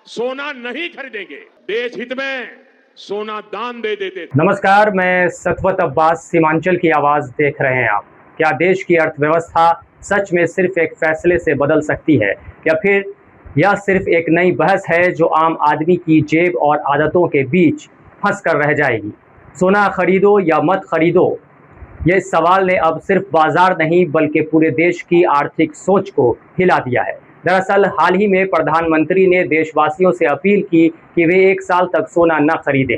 सोना नहीं खरीदेंगे। देश हित में सोना दान दे देते। नमस्कार, मैं सतवत अब्बास। सीमांचल की आवाज देख रहे हैं आप। क्या देश की अर्थव्यवस्था सच में सिर्फ एक फैसले से बदल सकती है, या फिर यह सिर्फ एक नई बहस है जो आम आदमी की जेब और आदतों के बीच फंस कर रह जाएगी? सोना खरीदो या मत खरीदो, ये सवाल ने अब सिर्फ बाजार नहीं बल्कि पूरे देश की आर्थिक सोच को हिला दिया है। दरअसल हाल ही में प्रधानमंत्री ने देशवासियों से अपील की कि वे एक साल तक सोना न खरीदें।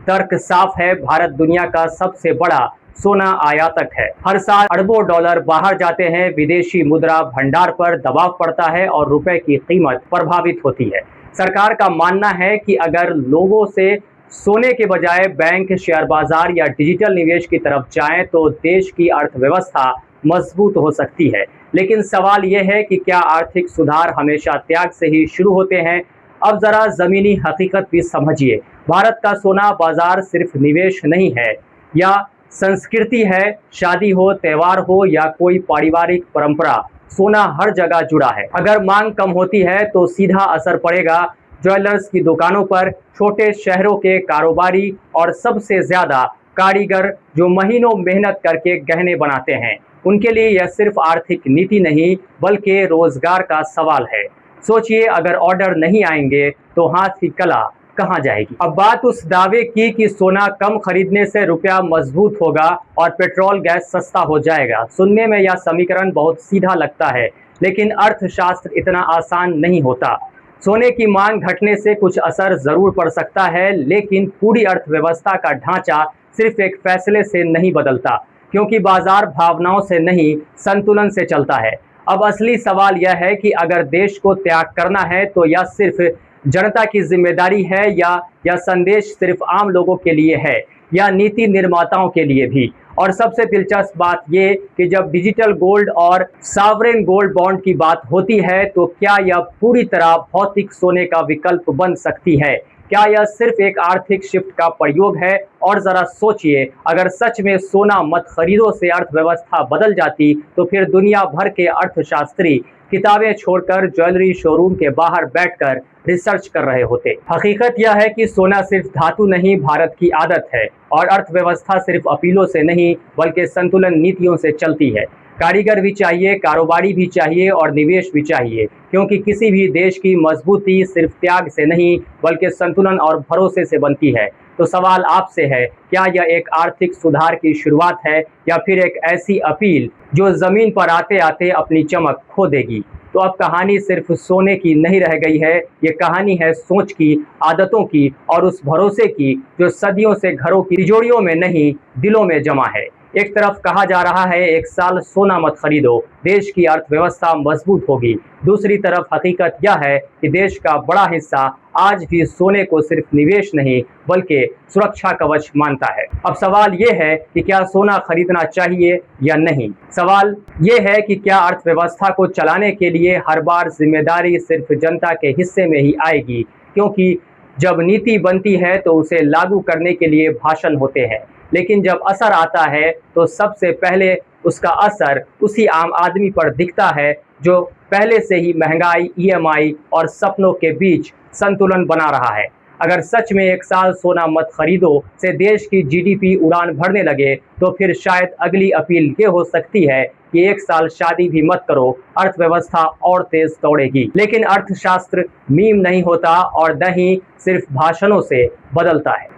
तर्क साफ है, भारत दुनिया का सबसे बड़ा सोना आयातक है। हर साल अरबों डॉलर बाहर जाते हैं, विदेशी मुद्रा भंडार पर दबाव पड़ता है और रुपए की कीमत प्रभावित होती है। सरकार का मानना है कि अगर लोगों से सोने के बजाय बैंक, शेयर बाजार या डिजिटल निवेश की तरफ जाएं तो देश की अर्थव्यवस्था मजबूत हो सकती है। लेकिन सवाल यह है कि क्या आर्थिक सुधार हमेशा त्याग से ही शुरू होते हैं? अब जरा जमीनी हकीकत भी समझिए। भारत का सोना बाजार सिर्फ निवेश नहीं है, या संस्कृति है। शादी हो, त्योहार हो या कोई पारिवारिक परंपरा, सोना हर जगह जुड़ा है। अगर मांग कम होती है तो सीधा असर पड़ेगा ज्वेलर्स की दुकानों पर, छोटे शहरों के कारोबारी और सबसे ज्यादा कारीगर जो महीनों मेहनत करके गहने बनाते हैं। उनके लिए यह सिर्फ आर्थिक नीति नहीं बल्कि रोजगार का सवाल है। सोचिए, अगर ऑर्डर नहीं आएंगे तो हाथ की कला कहाँ जाएगी? अब बात उस दावे की कि सोना कम खरीदने से रुपया मजबूत होगा और पेट्रोल गैस सस्ता हो जाएगा। सुनने में यह समीकरण बहुत सीधा लगता है, लेकिन अर्थशास्त्र इतना आसान नहीं होता। सोने की मांग घटने से कुछ असर जरूर पड़ सकता है, लेकिन पूरी अर्थव्यवस्था का ढांचा सिर्फ एक फैसले से नहीं बदलता, क्योंकि बाजार भावनाओं से नहीं, संतुलन से चलता है। अब असली सवाल यह है कि अगर देश को त्याग करना है तो यह सिर्फ जनता की जिम्मेदारी है, या यह संदेश सिर्फ आम लोगों के लिए है, या नीति निर्माताओं के लिए भी। और सबसे दिलचस्प बात ये कि जब डिजिटल गोल्ड और सॉवरेन गोल्ड बॉन्ड की बात होती है तो क्या यह पूरी तरह भौतिक सोने का विकल्प बन सकती है? क्या यह सिर्फ एक आर्थिक शिफ्ट का प्रयोग है? और जरा सोचिए, अगर सच में सोना मत खरीदो से अर्थव्यवस्था बदल जाती तो फिर दुनिया भर के अर्थशास्त्री किताबें छोड़कर ज्वेलरी शोरूम के बाहर बैठकर रिसर्च कर रहे होते। हकीकत यह है कि सोना सिर्फ धातु नहीं, भारत की आदत है, और अर्थव्यवस्था सिर्फ अपीलों से नहीं बल्कि संतुलन नीतियों से चलती है। कारीगर भी चाहिए, कारोबारी भी चाहिए और निवेश भी चाहिए, क्योंकि किसी भी देश की मजबूती सिर्फ त्याग से नहीं बल्कि संतुलन और भरोसे से बनती है। तो सवाल आपसे है, क्या यह एक आर्थिक सुधार की शुरुआत है, या फिर एक ऐसी अपील जो जमीन पर आते आते अपनी चमक खो देगी? तो अब कहानी सिर्फ सोने की नहीं रह गई है, ये कहानी है सोच की, आदतों की और उस भरोसे की जो सदियों से घरों की तिजोरियों में नहीं, दिलों में जमा है। एक तरफ कहा जा रहा है एक साल सोना मत खरीदो, देश की अर्थव्यवस्था मजबूत होगी। दूसरी तरफ हकीकत यह है कि देश का बड़ा हिस्सा आज भी सोने को सिर्फ निवेश नहीं बल्कि सुरक्षा कवच मानता है। अब सवाल ये है कि क्या सोना खरीदना चाहिए या नहीं? सवाल ये है कि क्या अर्थव्यवस्था को चलाने के लिए हर बार जिम्मेदारी सिर्फ जनता के हिस्से में ही आएगी? क्योंकि जब नीति बनती है तो उसे लागू करने के लिए भाषण होते हैं, लेकिन जब असर आता है तो सबसे पहले उसका असर उसी आम आदमी पर दिखता है जो पहले से ही महंगाई, ईएमआई और सपनों के बीच संतुलन बना रहा है। अगर सच में एक साल सोना मत खरीदो से देश की जीडीपी उड़ान भरने लगे तो फिर शायद अगली अपील ये हो सकती है कि एक साल शादी भी मत करो, अर्थव्यवस्था और तेज दौड़ेगी। लेकिन अर्थशास्त्र मीम नहीं होता और न ही सिर्फ भाषणों से बदलता है।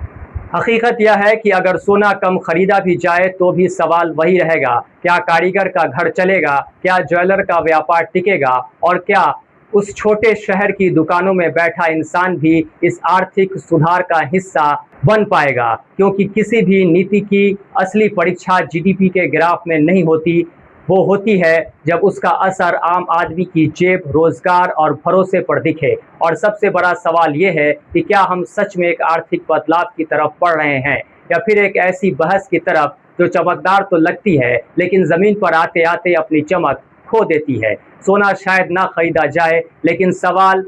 हकीकत यह है कि अगर सोना कम खरीदा भी जाए तो भी सवाल वही रहेगा, क्या कारीगर का घर चलेगा, क्या ज्वेलर का व्यापार टिकेगा, और क्या उस छोटे शहर की दुकानों में बैठा इंसान भी इस आर्थिक सुधार का हिस्सा बन पाएगा? क्योंकि किसी भी नीति की असली परीक्षा जीडीपी के ग्राफ में नहीं होती, वो होती है जब उसका असर आम आदमी की जेब, रोजगार और भरोसे पर दिखे। और सबसे बड़ा सवाल ये है कि क्या हम सच में एक आर्थिक बदलाव की तरफ बढ़ रहे हैं, या फिर एक ऐसी बहस की तरफ जो चमकदार तो लगती है लेकिन ज़मीन पर आते आते अपनी चमक खो देती है। सोना शायद ना खरीदा जाए, लेकिन सवाल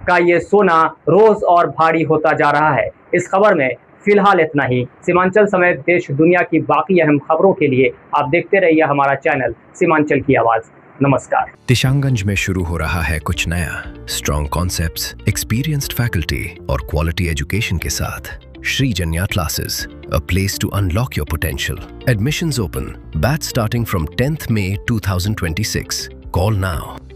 का ये सोना रोज़ और भारी होता जा रहा है। इस खबर में फिलहाल इतना ही। सीमांचल समेत देश दुनिया की बाकी अहम खबरों के लिए आप देखते रहिए हमारा चैनल सीमांचल की आवाज़। नमस्कार। दिशांगंज में शुरू हो रहा है कुछ नया। स्ट्रॉन्ग कॉन्सेप्ट्स, एक्सपीरियंस्ड फैकल्टी और क्वालिटी एजुकेशन के साथ Sri Janya Classes, a place to unlock your potential. Admissions open. Batch starting from 10th May 2026. Call now.